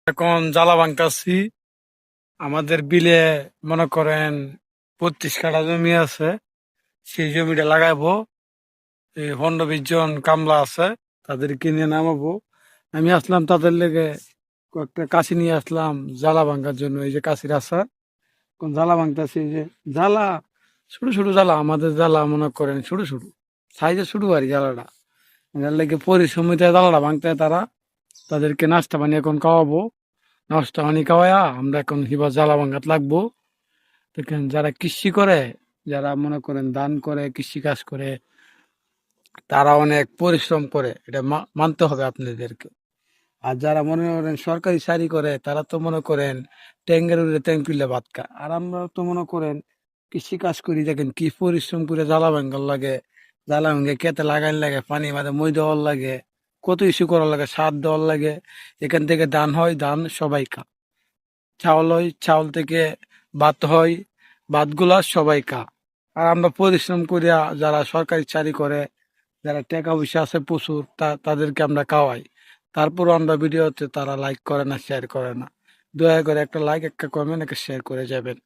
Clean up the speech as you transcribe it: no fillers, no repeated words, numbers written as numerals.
এখন জ্বালা ভাঙতাছি আমাদের বিলে। মনে করেন 25 কাঠা জমি আছে, সেই জমিটা লাগাইবো। এই 15-20 জন কামলা আছে, তাদের কিনে নামাবো। আমি আসলাম তাদের লেগে, কয়েকটা কাশি নিয়ে আসলাম জ্বালা ভাঙার জন্য। এই যে কাশির আসার কোন জ্বালা ভাঙতাছি, এই যে জ্বালা, ছোট ছোট জ্বালা। আমাদের জ্বালা মনে করেন ছোট ছোট সাইজে, ছোট আর কি জ্বালাটা। এটার লেগে পরিশ্রমিত জ্বালাটা ভাঙতে হয় তারা। তাদেরকে নাস্তা পানি এখন খাওয়াবো। নাস্তা পানি খাওয়ায়া আমরা এখন হিবা জ্বালা ভাঙাত লাগবো। দেখেন, যারা কৃষি করে, যারা মনে করেন ধান করে, কৃষি কাজ করে, তারা অনেক পরিশ্রম করে, এটা মানতে হবে আপনাদেরকে। আর যারা মনে করেন সরকারি চাকরি করে, তারা তো মনে করেন ট্যাঙ্গের উপরে ট্যাঙ্ক তুলে ভাত খায়। আর আমরা তো মনে করেন কৃষি কাজ করি, দেখেন কি পরিশ্রম করে জ্বালা ভাঙ্গার লাগে। জ্বালা ভাঙ্গে খেতে লাগাইন লাগে, পানি মাঝে মই দেওয়ার লাগে, কত ইস্যু করার লাগে, সার দেওয়ার লাগে। এখান থেকে ধান হয়, ধান সবাই খায়। চাউল হয়, চাউল থেকে ভাত হয়, ভাতগুলা সবাই খা। আর আমরা পরিশ্রম করিয়া যারা সরকারি চাকরি করে, যারা টাকা পয়সা আছে প্রচুর, তাদেরকে আমরা খাওয়াই। তারপরও আমরা ভিডিওতে তারা লাইক করে না, শেয়ার করে না। দয়া করে একটা লাইক, একটা কমেন্ট, একটা শেয়ার করে যাবেন।